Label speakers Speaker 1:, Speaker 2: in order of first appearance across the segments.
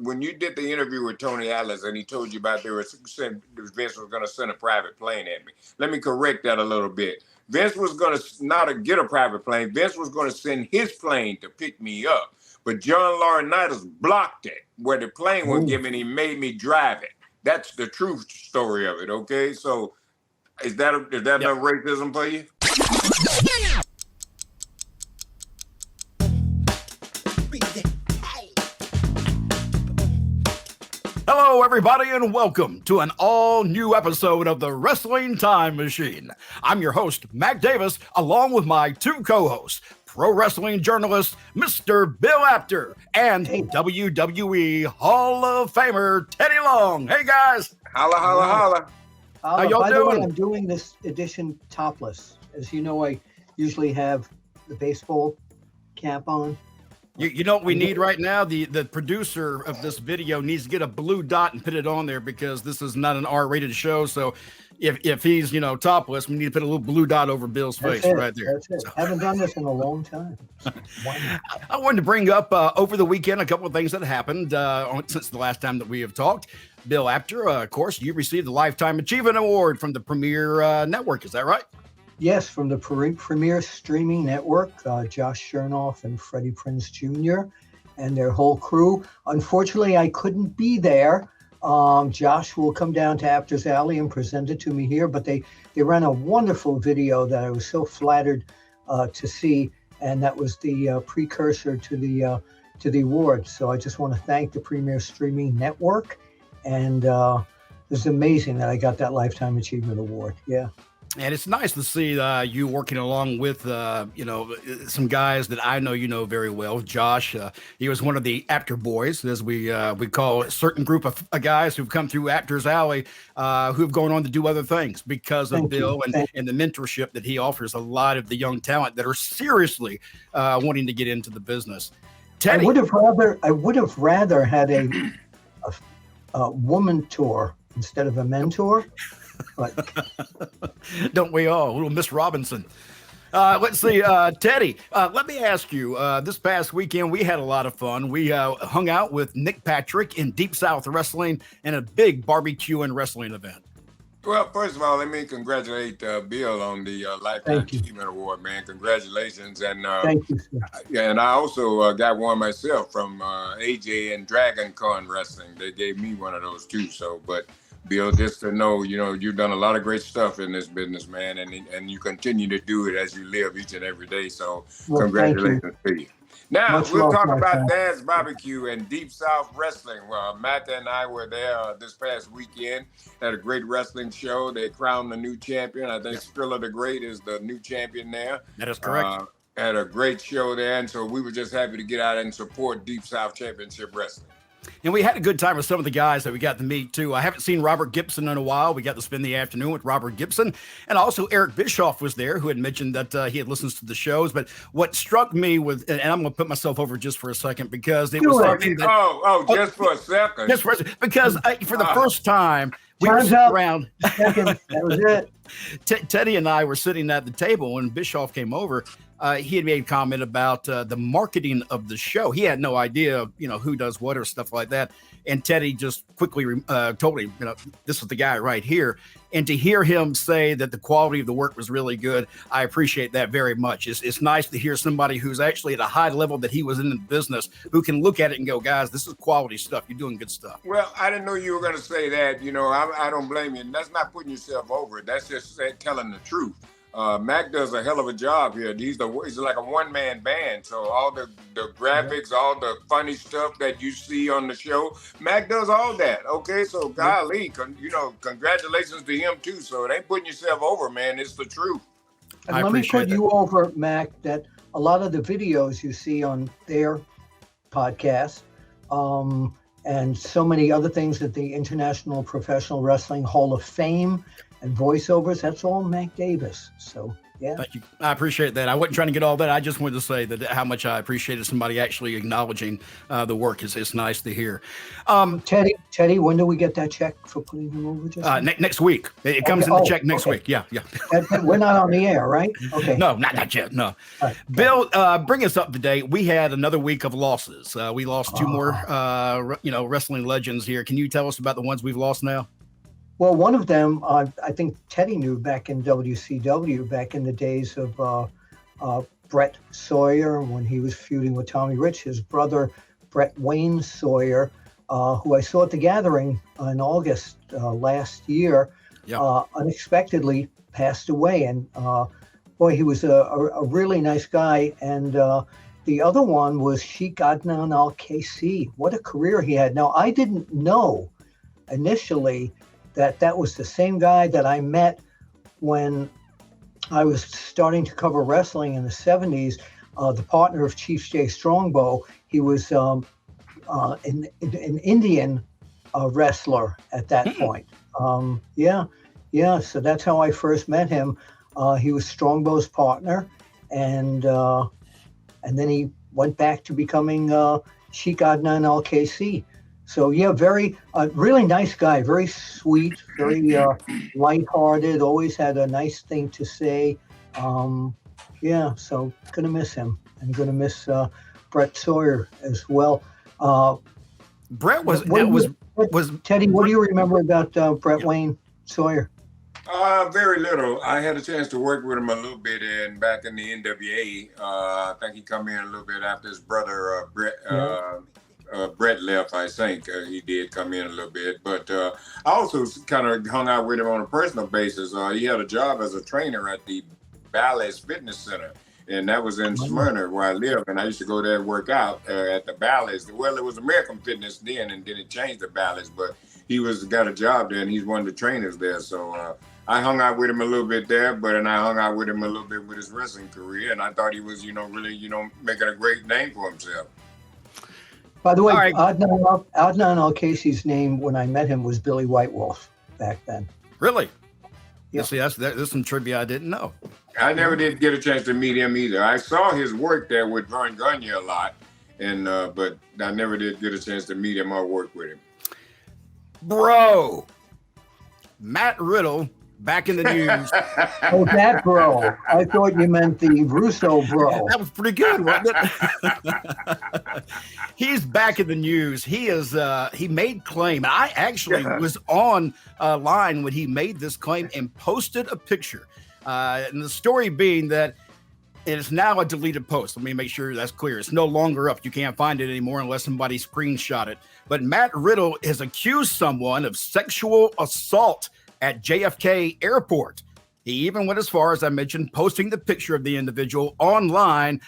Speaker 1: when you did the interview with Tony Atlas and he told you about Vince was going to send a private plane at me. Let me correct that a little bit. Vince was going to not get a private plane. Vince was going to send his plane to pick me up. But John Laurinaitis blocked it where the plane wouldn't give me, and he made me drive it. That's the true story of it, okay? So is that enough racism for you?
Speaker 2: Hello, everybody, and welcome to an all-new episode of the Wrestling Time Machine. I'm your host, Mac Davis, along with my two co-hosts, pro wrestling journalist, Mr. Bill Apter, and WWE Hall of Famer, Teddy Long. Hey, guys.
Speaker 1: Holla, holla, holla.
Speaker 2: How y'all
Speaker 3: By
Speaker 2: doing?
Speaker 3: the way, I'm doing this edition topless. As you know, I usually have the baseball cap on.
Speaker 2: You know what we need right now? The producer of this video needs to get a blue dot and put it on there because this is not an R-rated show. So if he's, topless, we need to put a little blue dot over Bill's face right there.
Speaker 3: That's it. So. Haven't done this in a long time.
Speaker 2: I wanted to bring up over the weekend a couple of things that happened since the last time that we have talked. Bill Apter, of course, you received the Lifetime Achievement Award from the Premier Network. Is that right?
Speaker 3: Yes, from the Premier Streaming Network, Josh Chernoff and Freddie Prinze Jr. and their whole crew. Unfortunately, I couldn't be there. Josh will come down to Apter's Alley and present it to me here, but they ran a wonderful video that I was so flattered to see, and that was the precursor to the award. So I just want to thank the Premier Streaming Network, and it's amazing that I got that Lifetime Achievement Award. Yeah.
Speaker 2: And it's nice to see you working along with, some guys that I know you know very well. Josh, he was one of the Apter boys, as we call a certain group of guys who've come through Apter's Alley, who've gone on to do other things because of Bill and the mentorship that he offers a lot of the young talent that are seriously wanting to get into the business. Teddy,
Speaker 3: I would have rather had a woman tour instead of a mentor. But
Speaker 2: don't we all? Little Miss Robinson. Let's see, Teddy, let me ask you, this past weekend, we had a lot of fun. We hung out with Nick Patrick in Deep South Wrestling and a big barbecue and wrestling event.
Speaker 1: Well, first of all, let me congratulate Bill on the Lifetime Achievement Award, man. Congratulations. And
Speaker 3: thank you, sir.
Speaker 1: Yeah, and I also got one myself from AJ and Dragon Con Wrestling. They gave me one of those too. So, but Bill, just to know, you've done a lot of great stuff in this business, man, and you continue to do it as you live each and every day. So congratulations to you. Now, we'll talk about Dad's Barbecue and Deep South Wrestling. Well, Matt and I were there this past weekend, had a great wrestling show. They crowned the new champion. I think Skrilla the Great is the new champion there.
Speaker 2: That is correct.
Speaker 1: Had a great show there, and so we were just happy to get out and support Deep South Championship Wrestling.
Speaker 2: And we had a good time with some of the guys that we got to meet, too. I haven't seen Robert Gibson in a while. We got to spend the afternoon with Robert Gibson. And also Eric Bischoff was there, who had mentioned that he had listened to the shows. But what struck me with, and I'm going to put myself over just for a second, because it was something that...
Speaker 1: just for a second.
Speaker 2: Just for a second. Because for the first time, we were sitting around.
Speaker 3: That was it.
Speaker 2: Teddy and I were sitting at the table when Bischoff came over. He had made a comment about the marketing of the show. He had no idea, who does what or stuff like that. And Teddy just quickly told him, this is the guy right here. And to hear him say that the quality of the work was really good, I appreciate that very much. It's nice to hear somebody who's actually at a high level that he was in the business who can look at it and go, guys, this is quality stuff. You're doing good stuff.
Speaker 1: Well, I didn't know you were going to say that. I don't blame you. And that's not putting yourself over it. That's just telling the truth. Mac does a hell of a job here. He's like a one-man band. So all the graphics, all the funny stuff that you see on the show, Mac does all that. Okay, so golly, congratulations to him too. So it ain't putting yourself over, man. It's the truth.
Speaker 3: And let me put you over, Mac, that a lot of the videos you see on their podcast, and so many other things at the International Professional Wrestling Hall of Fame And voiceovers, that's all Mac Davis. So, yeah.
Speaker 2: Thank you. I appreciate that. I wasn't trying to get all that. I just wanted to say that how much I appreciated somebody actually acknowledging the work. It's nice to hear.
Speaker 3: Teddy, when do we get that check for putting him over? Just
Speaker 2: next week. It comes in the check next week. Yeah.
Speaker 3: We're not on the air, right? Okay.
Speaker 2: No, not yet. No. Right. Bill, bring us up to date. We had another week of losses. We lost two more, wrestling legends here. Can you tell us about the ones we've lost now?
Speaker 3: Well, one of them, I think Teddy knew back in WCW, back in the days of Brett Sawyer, when he was feuding with Tommy Rich. His brother, Brett Wayne Sawyer, who I saw at the Gathering in August last year, unexpectedly passed away. And boy, he was a really nice guy. And the other one was Sheik Adnan Al-Kaisi. What a career he had. Now, I didn't know initially that was the same guy that I met when I was starting to cover wrestling in the 70s, the partner of Chief Jay Strongbow. He was an Indian wrestler at that point. So that's how I first met him. He was Strongbow's partner, and then he went back to becoming Sheik Adnan Al-Kaisi. So very really nice guy, very sweet, very lighthearted, always had a nice thing to say. So gonna miss him, and gonna miss Brett Sawyer as well.
Speaker 2: Brett was
Speaker 3: Teddy. What do you remember about Brett Wayne Sawyer?
Speaker 1: Very little. I had a chance to work with him a little bit back in the NWA. I think he come in a little bit after his brother Brett left. I think he did come in a little bit, but I also kind of hung out with him on a personal basis. He had a job as a trainer at the Bally's Fitness Center, and that was in Smyrna where I live. And I used to go there and work out at the Bally's. Well, it was American Fitness then, and then it changed to Bally's. But he got a job there, and he's one of the trainers there. So I hung out with him a little bit there, and I hung out with him a little bit with his wrestling career, and I thought he was, really, making a great name for himself.
Speaker 3: By the way, right. Adnan Al-Kaisi's name when I met him was Billy White Wolf back then.
Speaker 2: Really? Yeah. See, there's some trivia I didn't know.
Speaker 1: I never did get a chance to meet him either. I saw his work there with Vern Gagne a lot, and but I never did get a chance to meet him or work with him.
Speaker 2: Bro, Matt Riddle back in the news.
Speaker 3: Oh, that bro. I thought you meant the Russo bro.
Speaker 2: That was pretty good, wasn't it? He's back in the news. He made claim. I actually was on line when he made this claim and posted a picture. And the story being that it is now a deleted post. Let me make sure that's clear. It's no longer up. You can't find it anymore unless somebody screenshot it. But Matt Riddle has accused someone of sexual assault at JFK Airport. He even went as far as I mentioned, posting the picture of the individual online.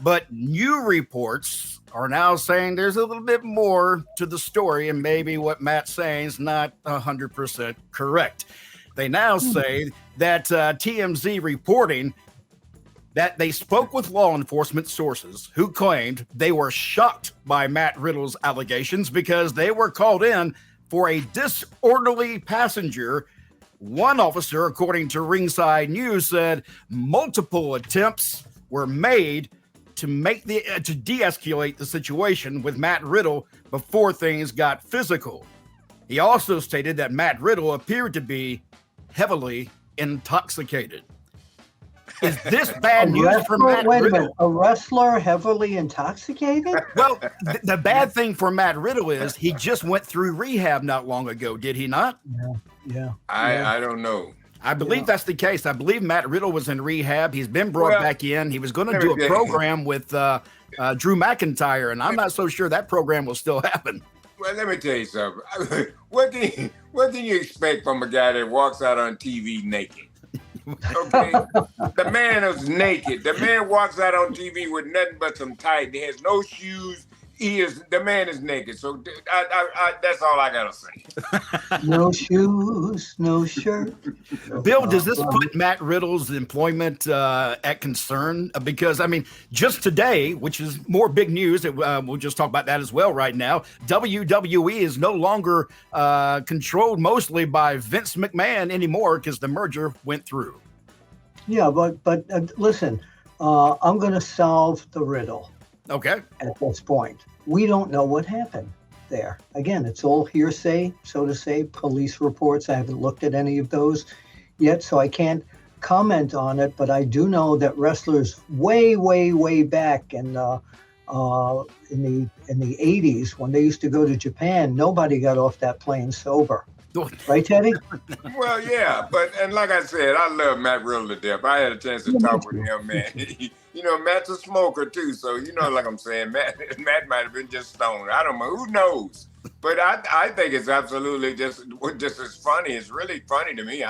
Speaker 2: But new reports are now saying there's a little bit more to the story, and maybe what Matt's saying is not 100% correct. They now say that TMZ reporting that they spoke with law enforcement sources who claimed they were shocked by Matt Riddle's allegations because they were called in for a disorderly passenger. One officer, according to Ringside News, said multiple attempts were made to de-escalate the situation with Matt Riddle before things got physical. He also stated that Matt Riddle appeared to be heavily intoxicated. Is this bad news for Matt Riddle?
Speaker 3: Wait a minute, a wrestler heavily intoxicated?
Speaker 2: Well, the bad thing for Matt Riddle is he just went through rehab not long ago, did he not?
Speaker 3: Yeah.
Speaker 1: I don't know.
Speaker 2: I believe that's the case. I believe Matt Riddle was in rehab. He's been brought back in. He was going to do a program with Drew McIntyre, and I'm not so sure that program will still happen.
Speaker 1: Well, let me tell you something. What can you expect from a guy that walks out on TV naked? Okay, the man is naked. The man walks out on TV with nothing but some tight. He has no shoes, The man is naked. So that's all I gotta say.
Speaker 3: No shoes, no shirt.
Speaker 2: Bill, does this put Matt Riddle's employment at concern? Because, I mean, just today, which is more big news, we'll just talk about that as well right now, WWE is no longer controlled mostly by Vince McMahon anymore because the merger went through.
Speaker 3: Yeah, but listen, I'm going to solve the riddle.
Speaker 2: Okay.
Speaker 3: At this point, we don't know what happened there. Again, it's all hearsay, so to say, police reports. I haven't looked at any of those yet, so I can't comment on it. But I do know that wrestlers way back in the 80s, when they used to go to Japan, nobody got off that plane sober. Right, Teddy?
Speaker 1: Well, yeah, and like I said, I love Matt Riddle to death. I had a chance to talk with him, man. Matt's a smoker too, so like I'm saying, Matt might have been just stoned. I don't know, who knows? But I think it's absolutely just as funny. It's really funny to me.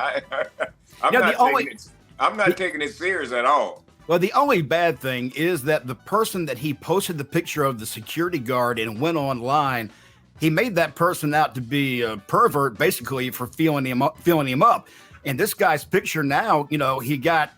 Speaker 1: I'm not taking it serious at all.
Speaker 2: Well, the only bad thing is that the person that he posted the picture of, the security guard, and went online, he made that person out to be a pervert, basically, for feeling him up. And this guy's picture now, he got,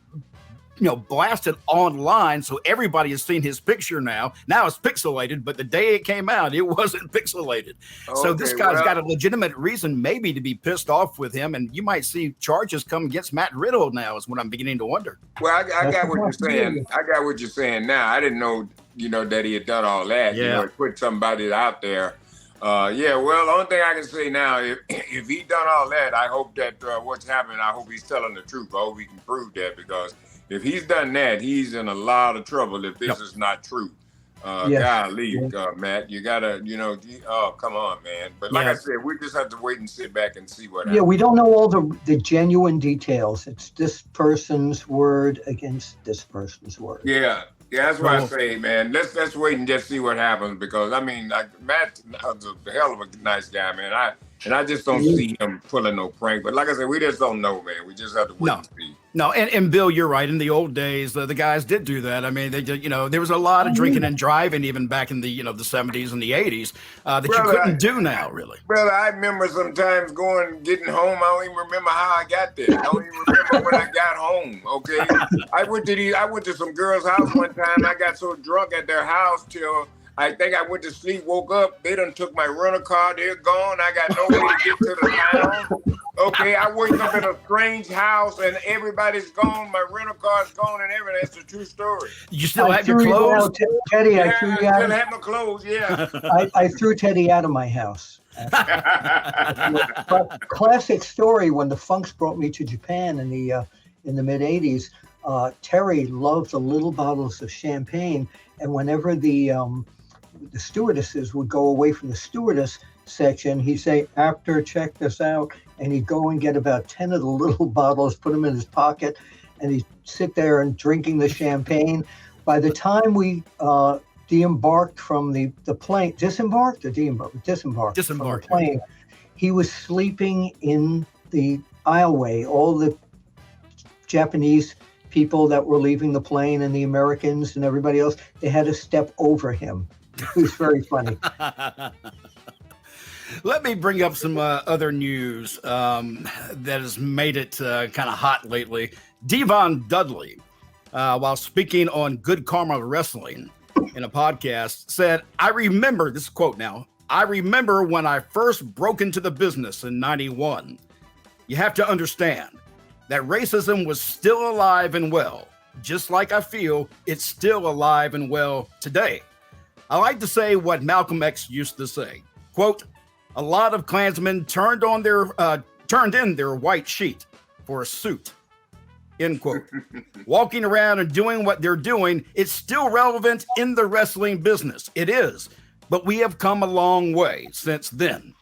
Speaker 2: blasted online. So everybody has seen his picture now. Now it's pixelated, but the day it came out, it wasn't pixelated. Okay, so this guy's got a legitimate reason maybe to be pissed off with him. And you might see charges come against Matt Riddle now, is what I'm beginning to wonder.
Speaker 1: Well, I got what you're saying. I got what you're saying now. I didn't know, that he had done all that.
Speaker 2: Yeah.
Speaker 1: Put somebody out there. Well, the only thing I can say now, if he done all that, I hope that what's happening, I hope he's telling the truth. I hope he can prove that, because if he's done that, he's in a lot of trouble if this is not true. Golly, Matt, you gotta, come on, man. But like I said, we just have to wait and sit back and see what happens.
Speaker 3: Yeah, we don't know all the genuine details. It's this person's word against this person's word.
Speaker 1: Yeah, that's why I say, man, let's wait and just see what happens, because Matt's a hell of a nice guy, man. I just don't see him pulling no prank. But like I said, we just don't know, man. We just have to wait and see.
Speaker 2: No, and Bill, you're right. In the old days, the guys did do that. I mean, they did. There was a lot of drinking and driving even back in the the 70s and the 80s that you couldn't do now, really.
Speaker 1: Brother, I remember sometimes getting home. I don't even remember how I got there. I don't even remember when I got home. Okay, I went to some girl's house one time. I got so drunk at their house till I think I went to sleep, woke up, they done took my rental car, they're gone, I got no way to get to the town. Okay, I wake up in a strange house and everybody's gone, my rental car's gone and everything. That's a true story.
Speaker 2: You still have your clothes?
Speaker 3: Teddy, I threw you out.
Speaker 1: I still have my clothes, yeah.
Speaker 3: I threw Teddy out of my house. Classic story, when the Funks brought me to Japan in the mid 80s, Terry loved the little bottles of champagne, and whenever the stewardesses would go away from the stewardess section, he'd say, "Apter, check this out," and he'd go and get about 10 of the little bottles, put them in his pocket, and he'd sit there and drinking the champagne. By the time we disembarked from the plane, disembarked from the plane, he was sleeping in the aisleway. All the Japanese people that were leaving the plane and the Americans and everybody else, they had to step over him. It was very funny.
Speaker 2: Let me bring up some other news that has made it kind of hot lately. Devon Dudley, while speaking on Good Karma Wrestling in a podcast, said, "I remember," this quote now, "I remember when I first broke into the business in 91. You have to understand that racism was still alive and well, just like I feel it's still alive and well today. I like to say what Malcolm X used to say, quote, a lot of Klansmen turned in their white sheet for a suit, end quote. Walking around and doing what they're doing, it's still relevant in the wrestling business. It is, but we have come a long way since then."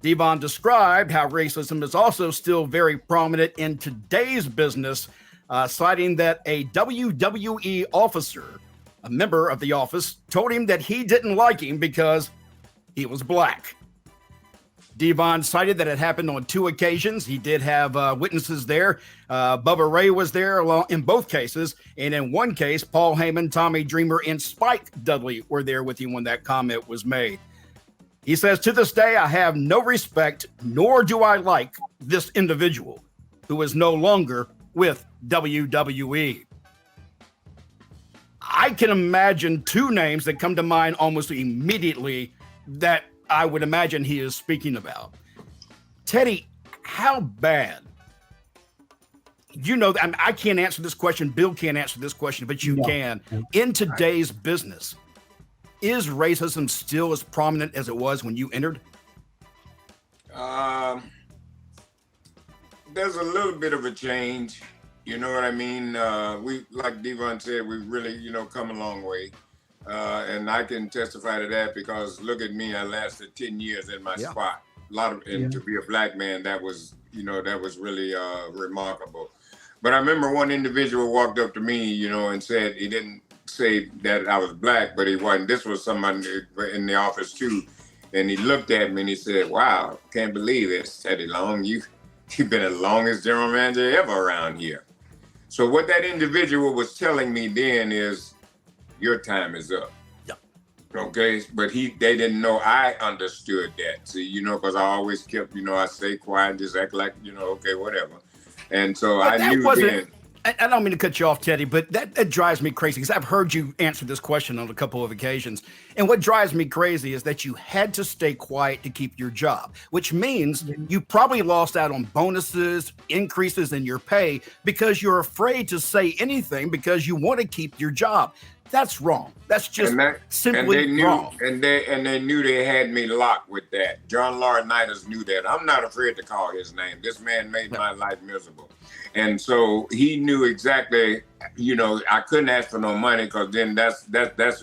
Speaker 2: Devon described how racism is also still very prominent in today's business, citing that a WWE officer, a member of the office, told him that he didn't like him because he was black. Devon cited that it happened on 2 occasions. He did have witnesses there. Bubba Ray was there in both cases. And in one case, Paul Heyman, Tommy Dreamer, and Spike Dudley were there with you when that comment was made. He says, to this day, I have no respect, nor do I like this individual who is no longer with WWE. I can imagine 2 names that come to mind almost immediately that I would imagine he is speaking about. Teddy, how bad? You know, I can't answer this question. Bill can't answer this question, but you can. In today's business, is racism still as prominent as it was when you entered?
Speaker 1: There's a little bit of a change. You know what I mean? We, like Devon said, we've really, come a long way. And I can testify to that because look at me, I lasted 10 years in my spot. And to be a black man, that was, that was really remarkable. But I remember one individual walked up to me, and said, he didn't say that I was black, but he wasn't. This was someone in the office too. And he looked at me and he said, wow, can't believe it, Teddy Long. You've been the longest general manager ever around here. So what that individual was telling me then is, your time is up.
Speaker 2: Yeah.
Speaker 1: Okay, but they didn't know I understood that. See, because I always kept, I stay quiet, just act like, okay, whatever. And so but I knew then.
Speaker 2: I don't mean to cut you off, Teddy, but that drives me crazy because I've heard you answer this question on a couple of occasions. And what drives me crazy is that you had to stay quiet to keep your job, which means you probably lost out on bonuses, increases in your pay because you're afraid to say anything because you want to keep your job. That's wrong. That's just simply wrong.
Speaker 1: And they knew they had me locked with that. John Laurinaitis knew that. I'm not afraid to call his name. This man made my life miserable. And so he knew exactly, I couldn't ask for no money because then that's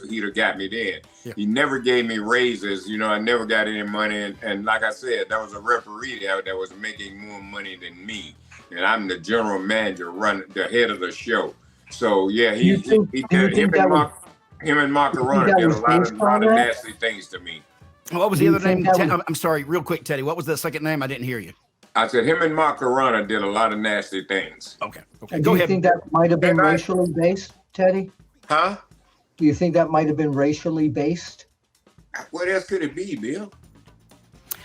Speaker 1: he'd have got me then. Yeah. He never gave me raises. I never got any money. And like I said, that was a referee that was making more money than me. And I'm the general manager, the head of the show. So yeah, him and Mark Arana did a lot of nasty things to me.
Speaker 2: What was the other name? I'm sorry, real quick, Teddy. What was the second name? I didn't hear you.
Speaker 1: I said him and Mark Arana did a lot of nasty things.
Speaker 2: Okay.
Speaker 3: And do you think that might have been racially based, Teddy?
Speaker 1: Huh?
Speaker 3: Do you think that might have been racially based?
Speaker 1: What else could it be, Bill?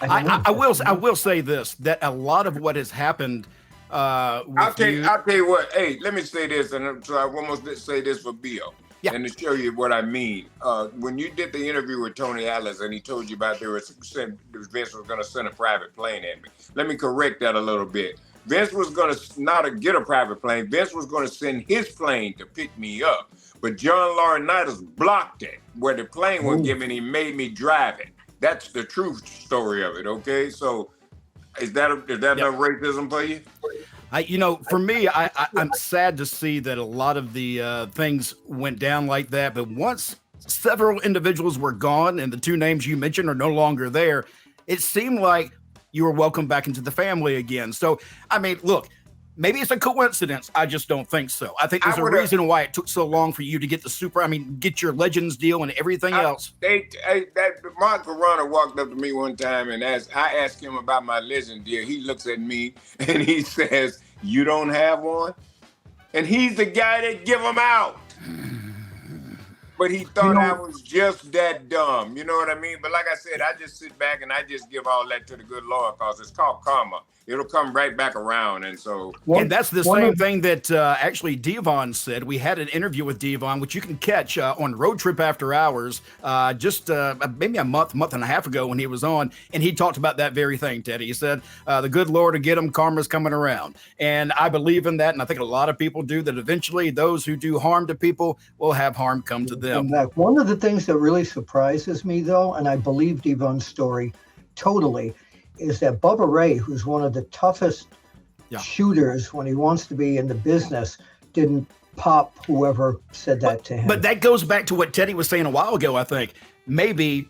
Speaker 2: I will say this, that a lot of what has happened. I'll tell
Speaker 1: you what. Hey, let me say this, and so I almost say this for Bill, and to show you what I mean. When you did the interview with Tony Atlas, and he told you about Vince was going to send a private plane at me. Let me correct that a little bit. Vince was going to not get a private plane. Vince was going to send his plane to pick me up, but John Laurinaitis blocked it. Where the plane was given, he made me drive it. That's the true story of it. Okay, so. Is that enough racism for you?
Speaker 2: For me, I'm sad to see that a lot of the things went down like that. But once several individuals were gone and the 2 names you mentioned are no longer there, it seemed like you were welcomed back into the family again. So, I mean, look, maybe it's a coincidence. I just don't think so. I think there's a reason why it took so long for you to get get your Legends deal and everything else.
Speaker 1: Mark Arana walked up to me one time and I asked him about my Legend deal. He looks at me and he says, "You don't have one?" And he's the guy that give them out. But he thought I was just that dumb. You know what I mean? But like I said, I just sit back and I just give all that to the good Lord because it's called karma. It'll come right back around. And so.
Speaker 2: And that's the same thing that actually Devon said. We had an interview with Devon, which you can catch on Road Trip After Hours just maybe a month and a half ago when he was on. And he talked about that very thing, Teddy. He said, the good Lord will get him, karma's coming around. And I believe in that. And I think a lot of people do, that eventually those who do harm to people will have harm come to them.
Speaker 3: One of the things that really surprises me, though, and I believe Devon's story totally, is that Bubba Ray, who's one of the toughest shooters when he wants to be in the business, didn't pop whoever said that to him.
Speaker 2: But that goes back to what Teddy was saying a while ago, I think. Maybe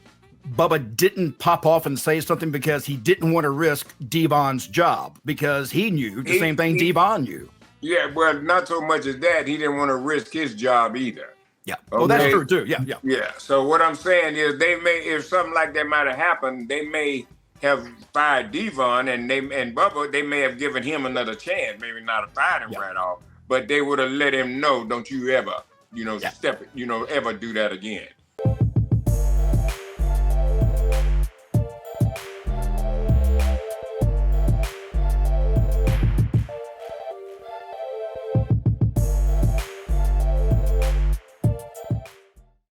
Speaker 2: Bubba didn't pop off and say something because he didn't want to risk Devon's job, because he knew the same thing Devon knew.
Speaker 1: Yeah, well, not so much as that. He didn't want to risk his job either.
Speaker 2: Yeah. Okay? Well, that's true too. Yeah.
Speaker 1: Yeah. So what I'm saying is, they may, if something like that might have happened, they may have fired Devon and Bubba, they may have given him another chance. Maybe not have fired him right off, but they would have let him know, don't you ever, ever do that again.